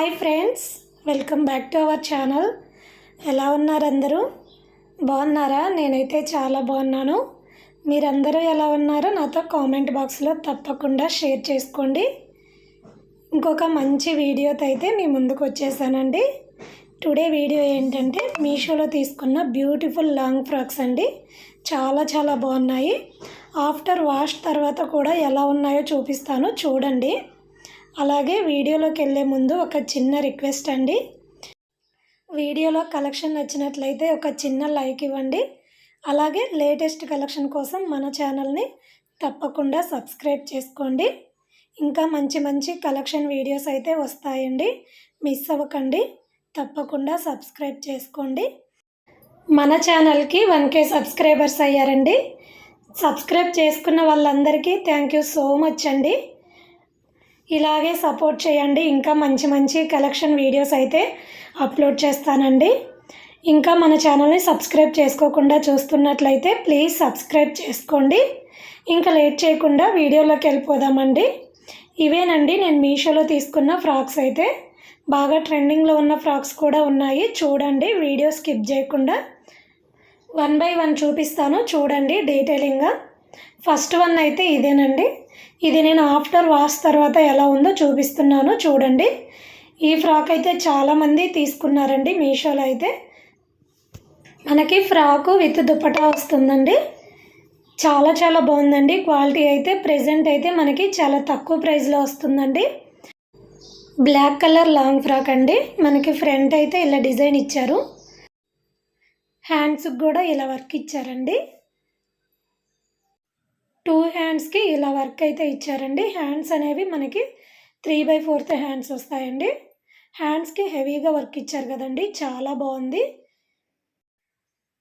Hi friends, welcome back to our channel. ఎలా ఉన్నారు అందరూ? బాగున్నారా? నేనైతే చాలా బాగున్నాను. మీరందరూ ఎలా ఉన్నారో నాతో కామెంట్ బాక్స్లో తప్పకుండా షేర్ చేసుకోండి. ఇంకొక మంచి వీడియోతో అయితే మీ ముందుకు వచ్చేసానండి. టుడే వీడియో ఏంటంటే మీషోలో తీసుకున్న బ్యూటిఫుల్ లాంగ్ ఫ్రాక్స్ అండి. చాలా బాగున్నాయి. ఆఫ్టర్ వాష్ తర్వాత కూడా ఎలా ఉన్నాయో చూపిస్తాను, చూడండి. అలాగే వీడియోలోకి వెళ్ళే ముందు ఒక చిన్న రిక్వెస్ట్ అండి. వీడియోలో కలెక్షన్ నచ్చినట్లయితే ఒక చిన్న లైక్ ఇవ్వండి. అలాగే లేటెస్ట్ కలెక్షన్ కోసం మన ఛానల్ని తప్పకుండా సబ్స్క్రైబ్ చేసుకోండి. ఇంకా మంచి కలెక్షన్ వీడియోస్ అయితే వస్తాయండి, మిస్ అవ్వకండి. తప్పకుండా సబ్స్క్రైబ్ చేసుకోండి. మన ఛానల్కి 1K సబ్స్క్రైబర్స్ అయ్యారండి. సబ్స్క్రైబ్ చేసుకున్న వాళ్ళందరికీ థ్యాంక్ యూ సో మచ్ అండి. ఇలాగే సపోర్ట్ చేయండి. ఇంకా మంచి కలెక్షన్ వీడియోస్ అయితే అప్లోడ్ చేస్తానండి. ఇంకా మన ఛానల్ని సబ్స్క్రైబ్ చేసుకోకుండా చూస్తున్నట్లయితే ప్లీజ్ సబ్స్క్రైబ్ చేసుకోండి. ఇంకా లేట్ చేయకుండా వీడియోలోకి వెళ్ళిపోదామండి. ఇవేనండి నేను మీషోలో తీసుకున్న ఫ్రాక్స్. అయితే బాగా ట్రెండింగ్లో ఉన్న ఫ్రాక్స్ కూడా ఉన్నాయి, చూడండి. వీడియో స్కిప్ చేయకుండా 1 by 1 చూపిస్తాను, చూడండి డీటెయిలింగ్గా. ఫస్ట్ వన్ అయితే ఇదేనండి. ఇది నేను ఆఫ్టర్ వాష్ తర్వాత ఎలా ఉందో చూపిస్తున్నాను, చూడండి. ఈ ఫ్రాక్ అయితే చాలామంది తీసుకున్నారండి మీషోలో. అయితే మనకి ఫ్రాకు విత్ దుపట్టా వస్తుందండి. చాలా బాగుందండి. క్వాలిటీ అయితే ప్రెజెంట్ అయితే మనకి చాలా తక్కువ ప్రైస్లో వస్తుందండి. బ్లాక్ కలర్ లాంగ్ ఫ్రాక్ అండి. మనకి ఫ్రంట్ అయితే ఇలా డిజైన్ ఇచ్చారు, హ్యాండ్స్కి కూడా ఇలా వర్క్ ఇచ్చారండి. 2 హ్యాండ్స్కి ఇలా వర్క్ అయితే ఇచ్చారండి. హ్యాండ్స్ అనేవి మనకి 3/4 హ్యాండ్స్ వస్తాయండి. హ్యాండ్స్కి హెవీగా వర్క్ ఇచ్చారు కదండి, చాలా బాగుంది.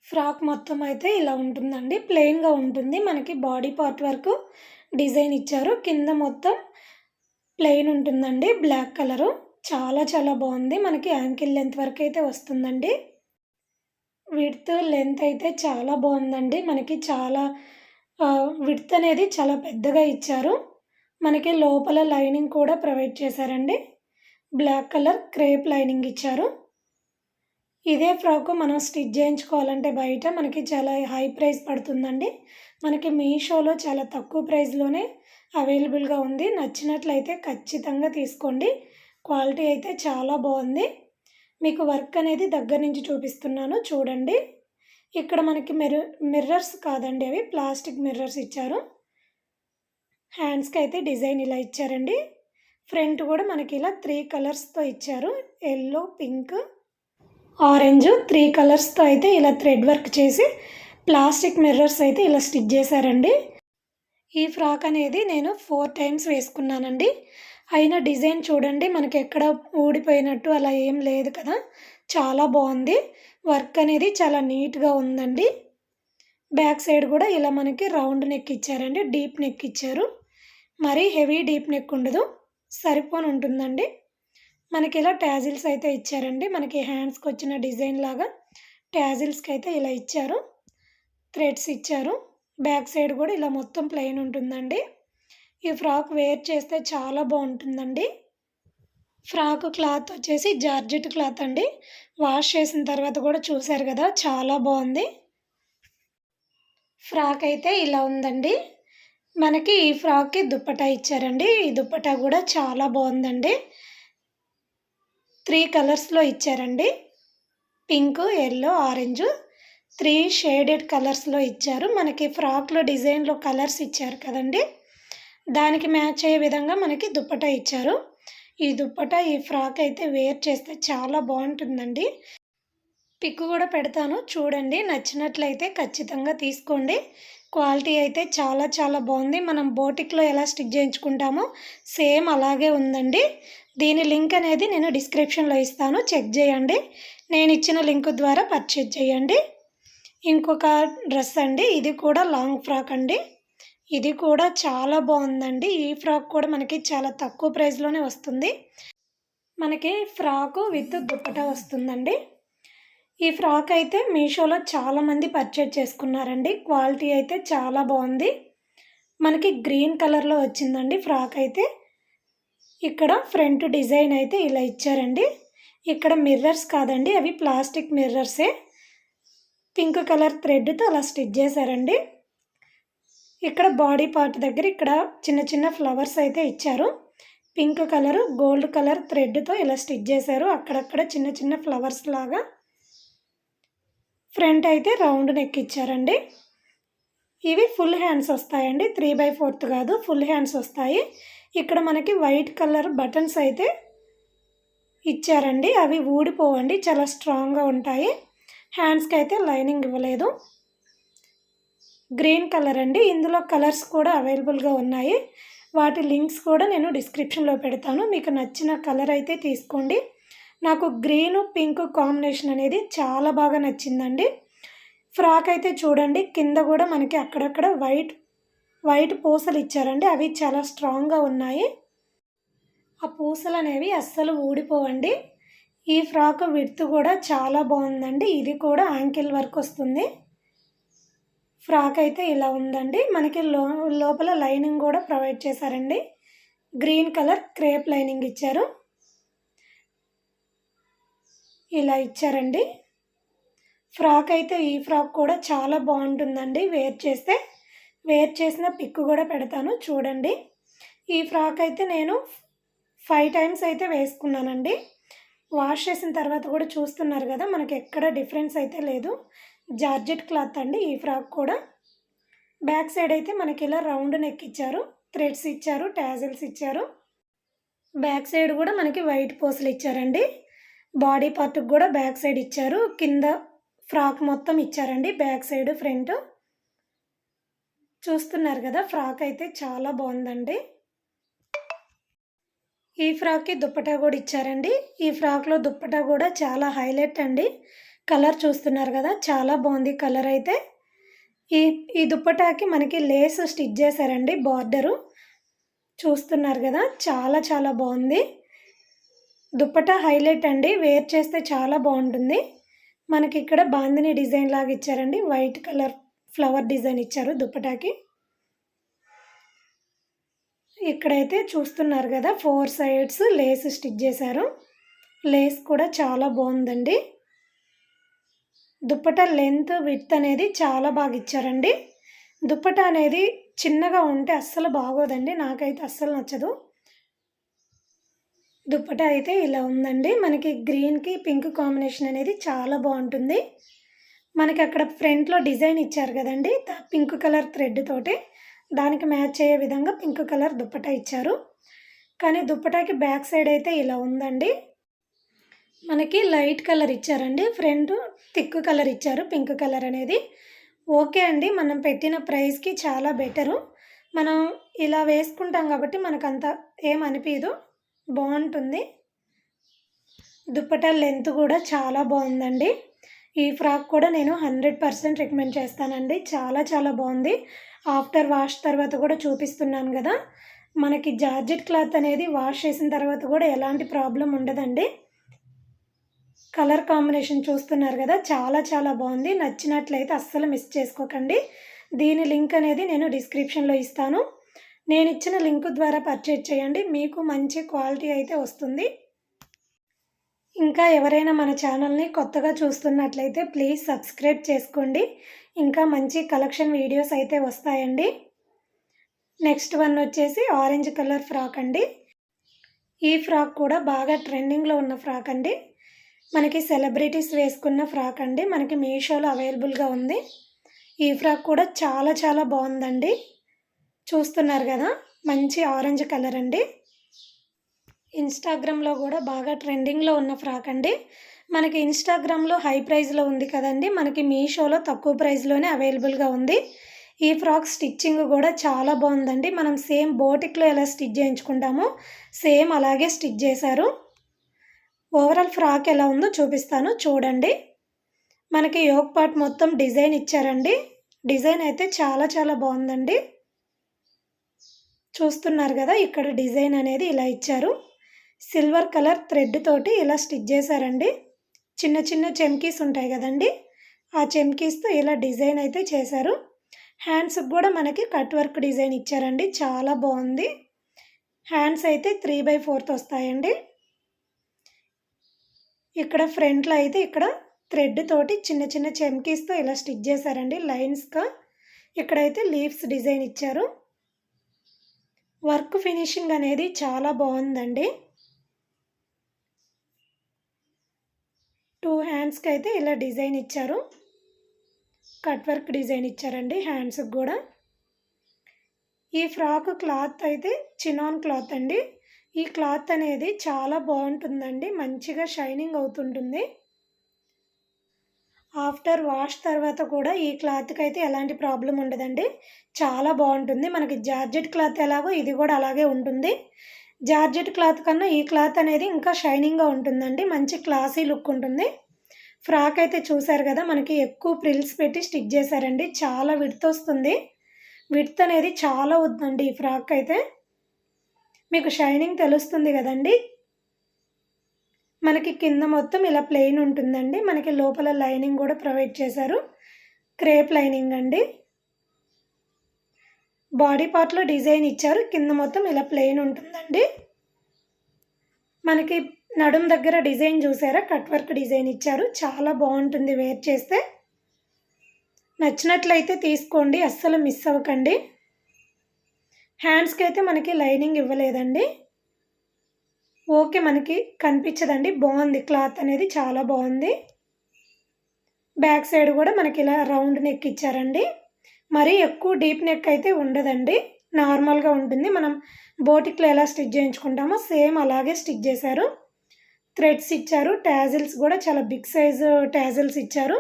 ఫ్రాక్ మొత్తం అయితే ఇలా ఉంటుందండి, ప్లెయిన్గా ఉంటుంది. మనకి బాడీ పార్ట్ వరకు డిజైన్ ఇచ్చారు, కింద మొత్తం ప్లెయిన్ ఉంటుందండి. బ్లాక్ కలరు చాలా బాగుంది. మనకి యాంకిల్ లెంత్ వరకు అయితే వస్తుందండి. విడ్త్ లెంత్ అయితే చాలా బాగుందండి. మనకి చాలా విడ్త్ అనేది చాలా పెద్దగా ఇచ్చారు. మనకి లోపల లైనింగ్ కూడా ప్రొవైడ్ చేశారండి. బ్లాక్ కలర్ క్రేప్ లైనింగ్ ఇచ్చారు. ఇదే ఫ్రాక్ మనం స్టిచ్ చేయించుకోవాలంటే బయట మనకి చాలా హై ప్రైస్ పడుతుందండి. మనకి మీషోలో చాలా తక్కువ ప్రైస్లోనే అవైలబుల్గా ఉంది. నచ్చినట్లయితే ఖచ్చితంగా తీసుకోండి. క్వాలిటీ అయితే చాలా బాగుంది. మీకు వర్క్ అనేది దగ్గర నుంచి చూపిస్తున్నాను, చూడండి. ఇక్కడ మనకి మిర్రర్స్ కాదండి, అవి ప్లాస్టిక్ మిర్రర్స్ ఇచ్చారు. హ్యాండ్స్కి అయితే డిజైన్ ఇలా ఇచ్చారండి. ఫ్రంట్ కూడా మనకి ఇలా 3 కలర్స్తో ఇచ్చారు, ఎల్లో, పింక్, ఆరెంజ్. 3 కలర్స్తో అయితే ఇలా థ్రెడ్ వర్క్ చేసి ప్లాస్టిక్ మిర్రర్స్ అయితే ఇలా స్టిచ్ చేశారండి. ఈ ఫ్రాక్ అనేది నేను 4 టైమ్స్ వేసుకున్నానండి. అయినా డిజైన్ చూడండి, మనకి ఎక్కడ ఊడిపోయినట్టు అలా ఏం లేదు కదా, చాలా బాగుంది. వర్క్ అనేది చాలా నీట్గా ఉందండి. బ్యాక్ సైడ్ కూడా ఇలా మనకి రౌండ్ నెక్ ఇచ్చారండి, డీప్ నెక్ ఇచ్చారు. మరీ హెవీ డీప్ నెక్ ఉండదు, సరిపోని ఉంటుందండి. మనకి ఇలా ట్యాజిల్స్ అయితే ఇచ్చారండి. మనకి హ్యాండ్స్కి వచ్చిన డిజైన్ లాగా ట్యాజిల్స్కి అయితే ఇలా ఇచ్చారు, థ్రెడ్స్ ఇచ్చారు. బ్యాక్ సైడ్ కూడా ఇలా మొత్తం ప్లెయిన్ ఉంటుందండి. ఈ ఫ్రాక్ వేర్ చేస్తే చాలా బాగుంటుందండి. ఫ్రాక్ క్లాత్ వచ్చేసి జార్జెట్ క్లాత్ అండి. వాష్ చేసిన తర్వాత కూడా చూసారు కదా, చాలా బాగుంది. ఫ్రాక్ అయితే ఇలా ఉందండి. మనకి ఈ ఫ్రాక్కి దుప్పటా ఇచ్చారండి. ఈ దుప్పటా కూడా చాలా బాగుందండి. 3 కలర్స్లో ఇచ్చారండి, పింక్, ఎల్లో, ఆరెంజ్. 3 షేడెడ్ కలర్స్లో ఇచ్చారు. మనకి ఫ్రాక్లో డిజైన్లో కలర్స్ ఇచ్చారు కదండి, దానికి మ్యాచ్ అయ్యే విధంగా మనకి దుప్పటా ఇచ్చారు. ఈ దుప్పటా ఈ ఫ్రాక్ అయితే వేర్ చేస్తే చాలా బాగుంటుందండి. పిక్ కూడా పెడతాను, చూడండి. నచ్చినట్లయితే ఖచ్చితంగా తీసుకోండి. క్వాలిటీ అయితే చాలా బాగుంది. మనం బోటిక్లో ఎలా స్టిచ్ చేయించుకుంటామో సేమ్ అలాగే ఉందండి. దీని లింక్ అనేది నేను డిస్క్రిప్షన్లో ఇస్తాను, చెక్ చేయండి. నేను ఇచ్చిన లింక్ ద్వారా పర్చేజ్ చేయండి. ఇంకొక డ్రెస్ అండి, ఇది కూడా లాంగ్ ఫ్రాక్ అండి. ఇది కూడా చాలా బాగుందండి. ఈ ఫ్రాక్ కూడా మనకి చాలా తక్కువ ప్రైస్లోనే వస్తుంది. మనకి ఫ్రాకు విత్ దుప్పటా వస్తుందండి. ఈ ఫ్రాక్ అయితే మీషోలో చాలామంది పర్చేజ్ చేసుకున్నారండి. క్వాలిటీ అయితే చాలా బాగుంది. మనకి గ్రీన్ కలర్లో వచ్చిందండి ఫ్రాక్ అయితే. ఇక్కడ ఫ్రంట్ డిజైన్ అయితే ఇలా ఇచ్చారండి. ఇక్కడ మిర్రర్స్ కాదండి, అవి ప్లాస్టిక్ మిర్రర్సే. పింక్ కలర్ థ్రెడ్తో అలా స్టిచ్ చేశారండి. ఇక్కడ బాడీ పార్ట్ దగ్గర ఇక్కడ చిన్న చిన్న ఫ్లవర్స్ అయితే ఇచ్చారు. పింక్ కలరు గోల్డ్ కలర్ థ్రెడ్తో ఇలా స్టిచ్ చేశారు. అక్కడక్కడ చిన్న చిన్న ఫ్లవర్స్ లాగా. ఫ్రంట్ అయితే రౌండ్ నెక్ ఇచ్చారండి. ఇవి ఫుల్ హ్యాండ్స్ వస్తాయండి, 3/4 కాదు, ఫుల్ హ్యాండ్స్ వస్తాయి. ఇక్కడ మనకి వైట్ కలర్ బటన్స్ అయితే ఇచ్చారండి. అవి ఊడిపోవండి, చాలా స్ట్రాంగ్గా ఉంటాయి. హ్యాండ్స్కి అయితే లైనింగ్ ఇవ్వలేదు. గ్రీన్ కలర్ అండి. ఇందులో కలర్స్ కూడా అవైలబుల్గా ఉన్నాయి. వాటి లింక్స్ కూడా నేను డిస్క్రిప్షన్లో పెడతాను. మీకు నచ్చిన కలర్ అయితే తీసుకోండి. నాకు గ్రీను పింక్ కాంబినేషన్ అనేది చాలా బాగా నచ్చిందండి. ఫ్రాక్ అయితే చూడండి, కింద కూడా మనకి అక్కడక్కడ వైట్ పూసలు ఇచ్చారండి. అవి చాలా స్ట్రాంగ్గా ఉన్నాయి. ఆ పూసలు అనేవి అస్సలు ఊడిపోవండి. ఈ ఫ్రాక్ విడ్త్ కూడా చాలా బాగుందండి. ఇది కూడా యాంకిల్ వర్క్ వస్తుంది. ఫ్రాక్ అయితే ఇలా ఉందండి. మనకి లోపల లైనింగ్ కూడా ప్రొవైడ్ చేశారండి. గ్రీన్ కలర్ క్రేప్ లైనింగ్ ఇచ్చారు. ఇలా ఇచ్చారండి. ఫ్రాక్ అయితే ఈ ఫ్రాక్ కూడా చాలా బాగుంటుందండి. వేర్ చేసిన పిక్ కూడా పెడతాను చూడండి. ఈ ఫ్రాక్ అయితే నేను 5 టైమ్స్ అయితే వేసుకున్నానండి. వాష్ చేసిన తర్వాత కూడా చూస్తున్నారు కదా, మనకి ఎక్కడ డిఫరెన్స్ అయితే లేదు. జార్జెట్ క్లాత్ అండి ఈ ఫ్రాక్ కూడా. బ్యాక్ సైడ్ అయితే మనకి ఇలా రౌండ్ నెక్ ఇచ్చారు, థ్రెడ్స్ ఇచ్చారు, టాజిల్స్ ఇచ్చారు. బ్యాక్ సైడ్ కూడా మనకి వైట్ పూసలు ఇచ్చారండి. బాడీ పార్ట్కి కూడా బ్యాక్ సైడ్ ఇచ్చారు. కింద ఫ్రాక్ మొత్తం ఇచ్చారండి, బ్యాక్ సైడ్ ఫ్రంట్. చూస్తున్నారు కదా, ఫ్రాక్ అయితే చాలా బాగుందండి. ఈ ఫ్రాక్కి దుప్పటా కూడా ఇచ్చారండి. ఈ ఫ్రాక్లో దుప్పటా కూడా చాలా హైలైట్ అండి. కలర్ చూస్తున్నారు కదా, చాలా బాగుంది కలర్ అయితే. ఈ దుప్పటాకి మనకి లేస్ స్టిచ్ చేశారండి, బార్డరు చూస్తున్నారు కదా, చాలా చాలా బాగుంది. దుప్పటా హైలైట్ అండి, వేర్ చేస్తే చాలా బాగుంటుంది. మనకి ఇక్కడ బాందిని డిజైన్ లాగా ఇచ్చారండి. వైట్ కలర్ ఫ్లవర్ డిజైన్ ఇచ్చారు దుప్పటాకి. ఇక్కడైతే చూస్తున్నారు కదా, 4 సైడ్స్ లేస్ స్టిచ్ చేశారు. లేస్ కూడా చాలా బాగుందండి. దుప్పటా లెంత్ విడ్త్ అనేది చాలా బాగా ఇచ్చారండి. దుప్పటా అనేది చిన్నగా ఉంటే అస్సలు బాగోదండి, నాకైతే అస్సలు నచ్చదు. దుప్పటా అయితే ఇలా ఉందండి. మనకి గ్రీన్కి పింక్ కాంబినేషన్ అనేది చాలా బాగుంటుంది. మనకి అక్కడ ఫ్రంట్లో డిజైన్ ఇచ్చారు కదండి, పింక్ కలర్ థ్రెడ్ తోటి దానికి మ్యాచ్ అయ్యే విధంగా పింక్ కలర్ దుప్పటా ఇచ్చారు. కానీ దుప్పటాకి బ్యాక్ సైడ్ అయితే ఇలా ఉందండి. మనకి లైట్ కలర్ ఇచ్చారండి, ఫ్రంట్ థిక్ కలర్ ఇచ్చారు, పింక్ కలర్ అనేది. ఓకే అండి, మనం పెట్టిన ప్రైస్కి చాలా బెటరు. మనం ఇలా వేసుకుంటాం కాబట్టి మనకంత ఏమనిపించదు, బాగుంటుంది. దుప్పటా లెంత్ కూడా చాలా బాగుందండి. ఈ ఫ్రాక్ కూడా నేను 100% రికమెండ్ చేస్తానండి. చాలా చాలా బాగుంది. ఆఫ్టర్ వాష్ తర్వాత కూడా చూపిస్తున్నాను కదా, మనకి జార్జెట్ క్లాత్ అనేది వాష్ చేసిన తర్వాత కూడా ఎలాంటి ప్రాబ్లం ఉండదండి. కలర్ కాంబినేషన్ చూస్తున్నారు కదా, చాలా చాలా బాగుంది. నచ్చినట్లయితే అస్సలు మిస్ చేసుకోకండి. దీని లింక్ అనేది నేను డిస్క్రిప్షన్లో ఇస్తాను. నేను ఇచ్చిన లింక్ ద్వారా పర్చేజ్ చేయండి, మీకు మంచి క్వాలిటీ అయితే వస్తుంది. ఇంకా ఎవరైనా మన ఛానల్ని కొత్తగా చూస్తున్నట్లయితే ప్లీజ్ సబ్స్క్రైబ్ చేసుకోండి. ఇంకా మంచి కలెక్షన్ వీడియోస్ అయితే వస్తాయండి. నెక్స్ట్ వన్ వచ్చేసి ఆరెంజ్ కలర్ ఫ్రాక్ అండి. ఈ ఫ్రాక్ కూడా బాగా ట్రెండింగ్లో ఉన్న ఫ్రాక్ అండి. మనకి సెలబ్రిటీస్ వేసుకున్న ఫ్రాక్ అండి. మనకి మీషోలో అవైలబుల్గా ఉంది. ఈ ఫ్రాక్ కూడా చాలా చాలా బాగుందండి. చూస్తున్నారు కదా, మంచి ఆరెంజ్ కలర్ అండి. ఇన్స్టాగ్రామ్లో కూడా బాగా ట్రెండింగ్లో ఉన్న ఫ్రాక్ అండి. మనకి ఇన్స్టాగ్రామ్లో హై ప్రైస్లో ఉంది కదండి, మనకి మీషోలో తక్కువ ప్రైస్లోనే అవైలబుల్గా ఉంది. ఈ ఫ్రాక్ స్టిచ్చింగ్ కూడా చాలా బాగుందండి. మనం సేమ్ బోటిక్లో ఎలా స్టిచ్ చేయించుకుంటామో సేమ్ అలాగే స్టిచ్ చేశారు. ఓవరాల్ ఫ్రాక్ ఎలా ఉందో చూపిస్తాను చూడండి. మనకి యోక్ పార్ట్ మొత్తం డిజైన్ ఇచ్చారండి. డిజైన్ అయితే చాలా చాలా బాగుందండి. చూస్తున్నారు కదా, ఇక్కడ డిజైన్ అనేది ఇలా ఇచ్చారు. సిల్వర్ కలర్ థ్రెడ్ తోటి ఇలా స్టిచ్ చేశారండి. చిన్న చిన్న చెమ్కీస్ ఉంటాయి కదండి, ఆ చెమ్కీస్తో ఇలా డిజైన్ అయితే చేశారు. హ్యాండ్స్కి కూడా మనకి కట్ వర్క్ డిజైన్ ఇచ్చారండి, చాలా బాగుంది. హ్యాండ్స్ అయితే 3/4 వస్తాయండి. ఇక్కడ ఫ్రంట్లో అయితే ఇక్కడ థ్రెడ్ తోటి చిన్న చిన్న చెమ్కీస్తో ఇలా స్టిచ్ చేశారండి లైన్స్గా. ఇక్కడైతే లీవ్స్ డిజైన్ ఇచ్చారు. వర్క్ ఫినిషింగ్ అనేది చాలా బాగుందండి. 2 హ్యాండ్స్కి అయితే ఇలా డిజైన్ ఇచ్చారు. కట్ వర్క్ డిజైన్ ఇచ్చారండి హ్యాండ్స్కి కూడా. ఈ ఫ్రాక్ క్లాత్ అయితే చినాన్ క్లాత్ అండి. ఈ క్లాత్ అనేది చాలా బాగుంటుందండి, మంచిగా షైనింగ్ అవుతుంటుంది. ఆఫ్టర్ వాష్ తర్వాత కూడా ఈ క్లాత్కి అయితే ఎలాంటి ప్రాబ్లం ఉండదండి, చాలా బాగుంటుంది. మనకి జార్జెట్ క్లాత్ ఎలాగో ఇది కూడా అలాగే ఉంటుంది. జార్జెట్ క్లాత్ కన్నా ఈ క్లాత్ అనేది ఇంకా షైనింగ్గా ఉంటుందండి, మంచి క్లాసీ లుక్ ఉంటుంది. ఫ్రాక్ అయితే చూసారు కదా, మనకి ఎక్కువ ప్రిల్స్ పెట్టి స్టిచ్ చేశారండి. చాలా విడ్త్ వస్తుంది, విడ్త్ అనేది చాలా ఉందండి ఈ ఫ్రాక్ అయితే. మీకు షైనింగ్ తెలుస్తుంది కదండి. మనకి కింద మొత్తం ఇలా ప్లెయిన్ ఉంటుందండి. మనకి లోపల లైనింగ్ కూడా ప్రొవైడ్ చేశారు, క్రేప్ లైనింగ్ అండి. బాడీ పార్ట్లో డిజైన్ ఇచ్చారు, కింద మొత్తం ఇలా ప్లెయిన్ ఉంటుందండి. మనకి నడుం దగ్గర డిజైన్ చూసారా, కట్ వర్క్ డిజైన్ ఇచ్చారు, చాలా బాగుంటుంది వేర్ చేస్తే. నచ్చినట్లయితే తీసుకోండి, అస్సలు మిస్ అవ్వకండి. హ్యాండ్స్కి అయితే మనకి లైనింగ్ ఇవ్వలేదండి. ఓకే, మనకి కనిపించదండి, బాగుంది క్లాత్ అనేది, చాలా బాగుంది. బ్యాక్ సైడ్ కూడా మనకి ఇలా రౌండ్ నెక్ ఇచ్చారండి. మరీ ఎక్కువ డీప్ నెక్ అయితే ఉండదండి, నార్మల్గా ఉంటుంది. మనం బోటిక్లో ఎలా స్టిచ్ చేయించుకుంటామో సేమ్ అలాగే స్టిచ్ చేశారు. థ్రెడ్స్ ఇచ్చారు, ట్యాజిల్స్ కూడా చాలా బిగ్ సైజు ట్యాజిల్స్ ఇచ్చారు.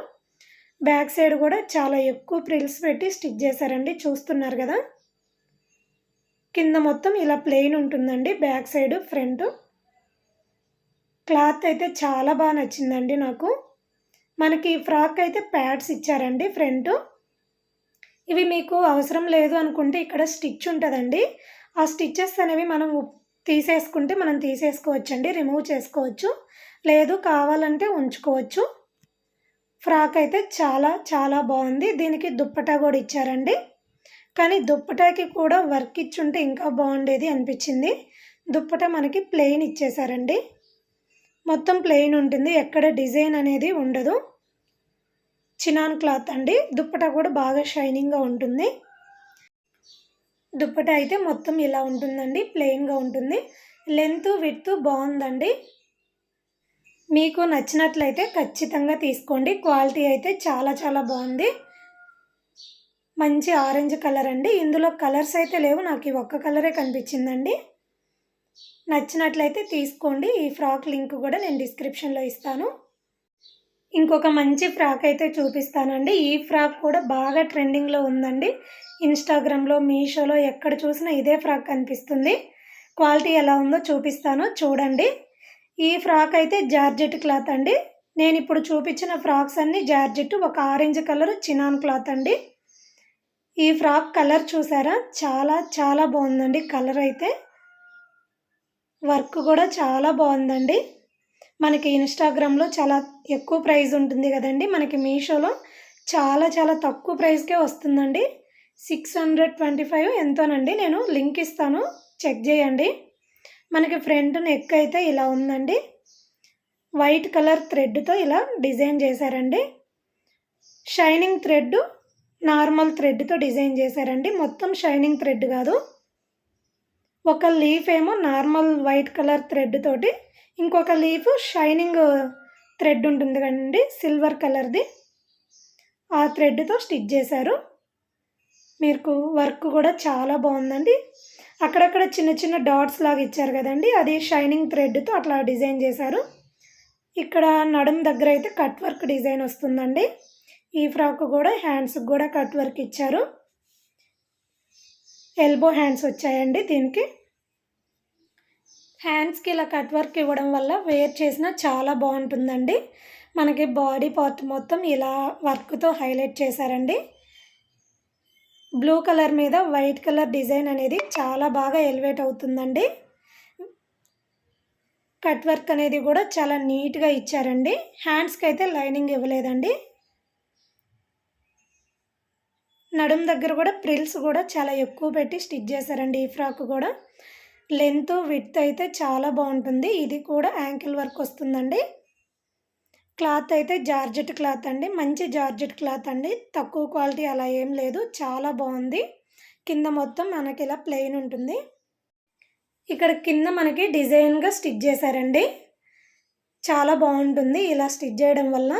బ్యాక్ సైడ్ కూడా చాలా ఎక్కువ ప్రిల్స్ పెట్టి స్టిచ్ చేశారండి, చూస్తున్నారు కదా. కింద మొత్తం ఇలా ప్లెయిన్ ఉంటుందండి, బ్యాక్ సైడ్ ఫ్రంట్. క్లాత్ అయితే చాలా బాగా నచ్చిందండి నాకు. మనకి ఫ్రాక్ అయితే ప్యాడ్స్ ఇచ్చారండి ఫ్రంట్. ఇవి మీకు అవసరం లేదు అనుకుంటే ఇక్కడ స్టిచ్ ఉంటుందండి, ఆ స్టిచ్చెస్ అనేవి మనం తీసేసుకుంటే మనం తీసేసుకోవచ్చండి, రిమూవ్ చేసుకోవచ్చు, లేదు కావాలంటే ఉంచుకోవచ్చు. ఫ్రాక్ అయితే చాలా చాలా బాగుంది. దీనికి దుప్పటా కూడా ఇచ్చారండి, కానీ దుప్పటాకి కూడా వర్క్ ఇచ్చుంటే ఇంకా బాగుండేది అనిపించింది. దుప్పటా మనకి ప్లెయిన్ ఇచ్చేసారండి, మొత్తం ప్లెయిన్ ఉంటుంది, ఎక్కడ డిజైన్ అనేది ఉండదు. చినాన్ క్లాత్ అండి. దుప్పటా కూడా బాగా షైనింగ్గా ఉంటుంది. దుప్పటా అయితే మొత్తం ఇలా ఉంటుందండి, ప్లెయిన్గా ఉంటుంది. లెంత్ విడ్త్ బాగుందండి. మీకు నచ్చినట్లయితే ఖచ్చితంగా తీసుకోండి. క్వాలిటీ అయితే చాలా చాలా బాగుంది. మంచి ఆరెంజ్ కలర్ అండి. ఇందులో కలర్స్ అయితే లేవు, నాకు ఈ ఒక్క కలరే కనిపించిందండి. నచ్చినట్లయితే తీసుకోండి. ఈ ఫ్రాక్ లింక్ కూడా నేను డిస్క్రిప్షన్లో ఇస్తాను. ఇంకొక మంచి ఫ్రాక్ అయితే చూపిస్తానండి. ఈ ఫ్రాక్ కూడా బాగా ట్రెండింగ్లో ఉందండి. ఇన్స్టాగ్రామ్లో, మీషోలో ఎక్కడ చూసినా ఇదే ఫ్రాక్ కనిపిస్తుంది. క్వాలిటీ ఎలా ఉందో చూపిస్తాను, చూడండి. ఈ ఫ్రాక్ అయితే జార్జెట్ క్లాత్ అండి. నేను ఇప్పుడు చూపించిన ఫ్రాక్స్ అన్నీ జార్జెట్. ఒక ఆరెంజ్ కలర్ చినాన్ క్లాత్ అండి. ఈ ఫ్రాక్ కలర్ చూసారా, చాలా చాలా బాగుందండి. కలర్ అయితే వర్క్ కూడా చాలా బాగుందండి. మనకి ఇన్స్టాగ్రామ్లో చాలా ఎక్కువ ప్రైస్ ఉంటుంది కదండి, మనకి మీషోలో చాలా చాలా తక్కువ ప్రైస్కే వస్తుందండి. 625 ఎంతోనండి. నేను లింక్ ఇస్తాను, చెక్ చేయండి. మనకి ఫ్రంట్ నెక్ అయితే ఇలా ఉందండి, వైట్ కలర్ థ్రెడ్తో ఇలా డిజైన్ చేశారండి. షైనింగ్ థ్రెడ్, నార్మల్ థ్రెడ్తో డిజైన్ చేశారండి, మొత్తం షైనింగ్ థ్రెడ్ కాదు. ఒక లీఫ్ ఏమో నార్మల్ వైట్ కలర్ థ్రెడ్ తోటి, ఇంకొక లీఫ్ షైనింగ్ థ్రెడ్ ఉంటుంది కదండి, సిల్వర్ కలర్ది, ఆ థ్రెడ్తో స్టిచ్ చేశారు. మీకు వర్క్ కూడా చాలా బాగుందండి. అక్కడక్కడ చిన్న చిన్న డాట్స్ లాగా ఇచ్చారు కదండి, అది షైనింగ్ థ్రెడ్తో అట్లా డిజైన్ చేశారు. ఇక్కడ నడుం దగ్గర అయితే కట్ వర్క్ డిజైన్ వస్తుందండి. ఈ ఫ్రాక్ కూడా హ్యాండ్స్కి కూడా కట్ వర్క్ ఇచ్చారు. ఎల్బో హ్యాండ్స్ వచ్చాయండి దీనికి. హ్యాండ్స్కి ఇలా కట్ వర్క్ ఇవ్వడం వల్ల వేర్ చేసినా చాలా బాగుంటుందండి. మనకి బాడీ పార్ట్ మొత్తం ఇలా వర్క్తో హైలైట్ చేశారండి. బ్లూ కలర్ మీద వైట్ కలర్ డిజైన్ అనేది చాలా బాగా ఎలివేట్ అవుతుందండి. కట్ వర్క్ అనేది కూడా చాలా నీట్గా ఇచ్చారండి. హ్యాండ్స్కి అయితే లైనింగ్ ఇవ్వలేదండి. నడుం దగ్గర కూడా ప్రిల్స్ కూడా చాలా ఎక్కువ పెట్టి స్టిచ్ చేశారండి. ఈ ఫ్రాక్ కూడా లెంత్ విడ్త్ అయితే చాలా బాగుంటుంది. ఇది కూడా యాంకిల్ వర్క్ వస్తుందండి. క్లాత్ అయితే జార్జెట్ క్లాత్ అండి, మంచి జార్జెట్ క్లాత్ అండి, తక్కువ క్వాలిటీ అలా ఏం లేదు, చాలా బాగుంది. కింద మొత్తం మనకి ఇలా ప్లెయిన్ ఉంటుంది. ఇక్కడ కింద మనకి డిజైన్గా స్టిచ్ చేశారండి, చాలా బాగుంటుంది ఇలా స్టిచ్ చేయడం వల్ల.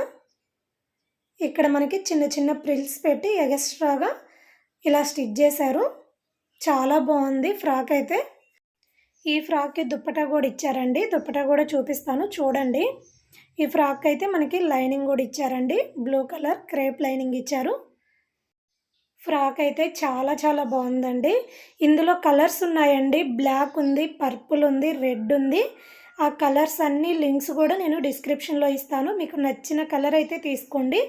ఇక్కడ మనకి చిన్న చిన్న ప్రిల్స్ పెట్టి ఎక్స్ట్రాగా ఇలా స్టిచ్ చేశారు, చాలా బాగుంది ఫ్రాక్ అయితే. ఈ ఫ్రాక్కి దుప్పటా కూడా ఇచ్చారండి, దుప్పటా కూడా చూపిస్తాను చూడండి. ఈ ఫ్రాక్ అయితే మనకి లైనింగ్ కూడా ఇచ్చారండి, బ్లూ కలర్ క్రేప్ లైనింగ్ ఇచ్చారు. ఫ్రాక్ అయితే చాలా చాలా బాగుందండి. ఇందులో కలర్స్ ఉన్నాయండి, బ్లాక్ ఉంది, పర్పుల్ ఉంది, రెడ్ ఉంది. ఆ కలర్స్ అన్ని లింక్స్ కూడా నేను డిస్క్రిప్షన్లో ఇస్తాను, మీకు నచ్చిన కలర్ అయితే తీసుకోండి.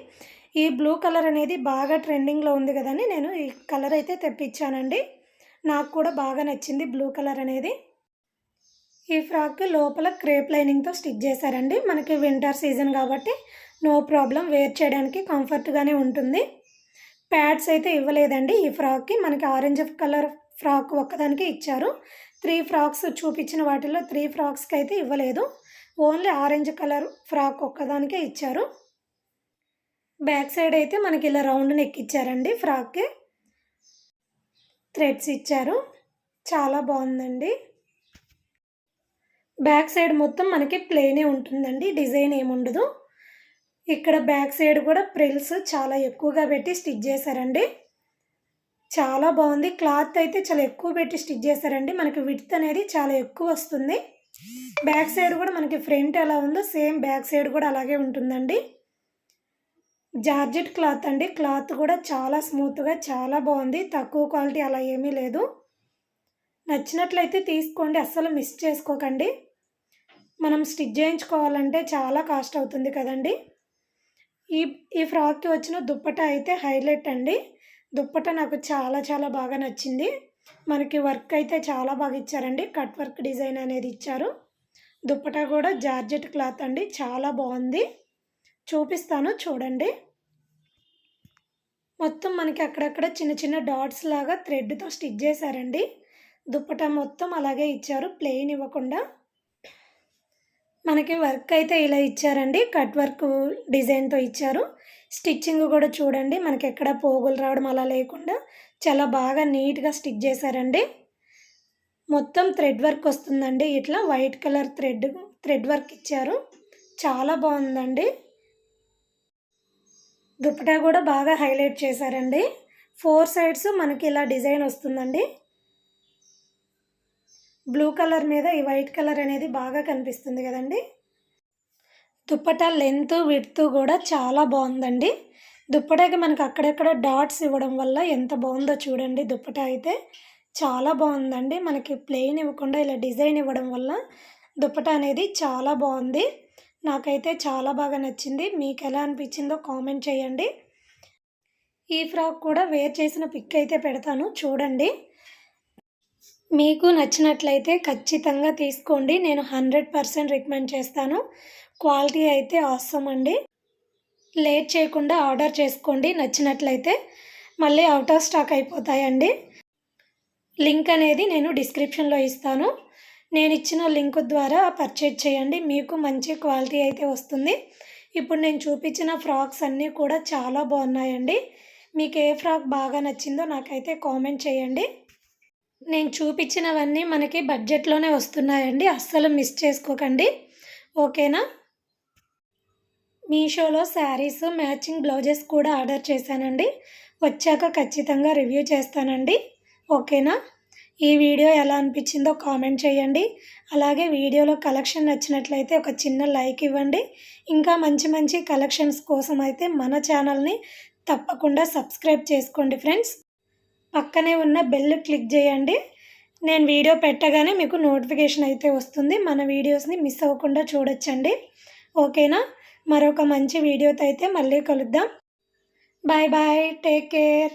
ఈ బ్లూ కలర్ అనేది బాగా ట్రెండింగ్లో ఉంది కదండి, నేను ఈ కలర్ అయితే తెప్పించానండి, నాకు కూడా బాగా నచ్చింది బ్లూ కలర్ అనేది. ఈ ఫ్రాక్ లోపల క్రేప్ లైనింగ్తో స్టిచ్ చేశారండి. మనకి వింటర్ సీజన్ కాబట్టి నో ప్రాబ్లం, వేర్ చేయడానికి కంఫర్ట్గానే ఉంటుంది. ప్యాడ్స్ అయితే ఇవ్వలేదండి ఈ ఫ్రాక్కి, మనకి ఆరెంజ్ కలర్ ఫ్రాక్ ఒక్కదానికి ఇచ్చారు. 3 ఫ్రాక్స్ చూపించిన వాటిలో 3 ఫ్రాక్స్కి అయితే ఇవ్వలేదు, ఓన్లీ ఆరెంజ్ కలర్ ఫ్రాక్ ఒక్కదానికే ఇచ్చారు. బ్యాక్ సైడ్ అయితే మనకి ఇలా రౌండ్ నెక్ ఇచ్చారండి, ఫ్రాక్కి థ్రెడ్స్ ఇచ్చారు, చాలా బాగుందండి. బ్యాక్ సైడ్ మొత్తం మనకి ప్లెయినే ఉంటుందండి, డిజైన్ ఏముండదు. ఇక్కడ బ్యాక్ సైడ్ కూడా ప్రిల్స్ చాలా ఎక్కువగా పెట్టి స్టిచ్ చేశారండి, చాలా బాగుంది. క్లాత్ అయితే చాలా ఎక్కువ పెట్టి స్టిచ్ చేశారండి, మనకి విడ్త్ అనేది చాలా ఎక్కువ వస్తుంది. బ్యాక్ సైడ్ కూడా మనకి ఫ్రంట్ ఎలా ఉందో సేమ్ బ్యాక్ సైడ్ కూడా అలాగే ఉంటుందండి. జార్జెట్ క్లాత్ అండి, క్లాత్ కూడా చాలా స్మూత్గా చాలా బాగుంది, తక్కువ క్వాలిటీ అలా ఏమీ లేదు. నచ్చినట్లయితే తీసుకోండి, అస్సలు మిస్ చేసుకోకండి. మనం స్టిచ్ చేయించుకోవాలంటే చాలా కాస్ట్ అవుతుంది కదండి. ఈ ఫ్రాక్కి వచ్చిన దుప్పటా అయితే హైలైట్ అండి, దుప్పటా నాకు చాలా చాలా బాగా నచ్చింది. మనకి వర్క్ అయితే చాలా బాగా ఇచ్చారండి, కట్ వర్క్ డిజైన్ అనేది ఇచ్చారు. దుప్పటా కూడా జార్జెట్ క్లాత్ అండి, చాలా బాగుంది, చూపిస్తాను చూడండి. మొత్తం మనకి అక్కడక్కడ చిన్న చిన్న డాట్స్ లాగా థ్రెడ్తో స్టిచ్ చేశారండి. దుప్పటా మొత్తం అలాగే ఇచ్చారు, ప్లెయిన్ ఇవ్వకుండా. మనకి వర్క్ అయితే ఇలా ఇచ్చారండి, కట్ వర్క్ డిజైన్తో ఇచ్చారు. స్టిచ్చింగ్ కూడా చూడండి, మనకి ఎక్కడ పోగులు రావడం అలా లేకుండా చాలా బాగా నీట్గా స్టిచ్ చేశారండి. మొత్తం థ్రెడ్ వర్క్ వస్తుందండి, ఇట్లా వైట్ కలర్ థ్రెడ్ వర్క్ ఇచ్చారు, చాలా బాగుందండి. దుప్పటా కూడా బాగా హైలైట్ చేశారండి. 4 సైడ్స్ మనకి ఇలా డిజైన్ వస్తుందండి. బ్లూ కలర్ మీద ఈ వైట్ కలర్ అనేది బాగా కనిపిస్తుంది కదండి. దుప్పటా లెంత్ విడ్త్ కూడా చాలా బాగుందండి. దుప్పటాకి మనకు అక్కడక్కడ డాట్స్ ఇవ్వడం వల్ల ఎంత బాగుందో చూడండి. దుప్పటా అయితే చాలా బాగుందండి, మనకి ప్లెయిన్ ఇవ్వకుండా ఇలా డిజైన్ ఇవ్వడం వల్ల దుప్పటా అనేది చాలా బాగుంది, నాకైతే చాలా బాగా నచ్చింది. మీకు ఎలా అనిపించిందో కామెంట్ చేయండి. ఈ ఫ్రాక్ కూడా వేర్ చేసిన పిక్ అయితే పెడతాను చూడండి. మీకు నచ్చినట్లయితే ఖచ్చితంగా తీసుకోండి, నేను 100% రికమెండ్ చేస్తాను. క్వాలిటీ అయితే ఆసమ్ అండి. లేట్ చేయకుండా ఆర్డర్ చేసుకోండి, నచ్చినట్లయితే మళ్ళీ అవుట్ ఆఫ్ స్టాక్ అయిపోతాయండి. లింక్ అనేది నేను డిస్క్రిప్షన్లో ఇస్తాను, నేను ఇచ్చిన లింక్ ద్వారా పర్చేజ్ చేయండి, మీకు మంచి క్వాలిటీ అయితే వస్తుంది. ఇప్పుడు నేను చూపించిన ఫ్రాక్స్ అన్నీ కూడా చాలా బాగున్నాయండి. మీకు ఏ ఫ్రాక్ బాగా నచ్చిందో నాకైతే కామెంట్ చేయండి. నేను చూపించినవన్నీ మనకి బడ్జెట్లోనే వస్తున్నాయండి, అస్సలు మిస్ చేసుకోకండి, ఓకేనా. మీషోలో శారీస్ మ్యాచింగ్ బ్లౌజెస్ కూడా ఆర్డర్ చేశానండి, వచ్చాక ఖచ్చితంగా రివ్యూ చేస్తానండి, ఓకేనా. ఈ వీడియో ఎలా అనిపించిందో కామెంట్ చేయండి. అలాగే వీడియోలో కలెక్షన్ నచ్చినట్లయితే ఒక చిన్న లైక్ ఇవ్వండి. ఇంకా మంచి మంచి కలెక్షన్స్ కోసం అయితే మన ఛానల్ని తప్పకుండా సబ్స్క్రైబ్ చేసుకోండి ఫ్రెండ్స్. పక్కనే ఉన్న బెల్ క్లిక్ చేయండి, నేను వీడియో పెట్టగానే మీకు నోటిఫికేషన్ అయితే వస్తుంది. మన వీడియోస్ని మిస్ అవ్వకుండా చూడొచ్చండి, ఓకేనా. మరొక మంచి వీడియోతో అయితే మళ్ళీ కలుద్దాం. Bye bye, take care.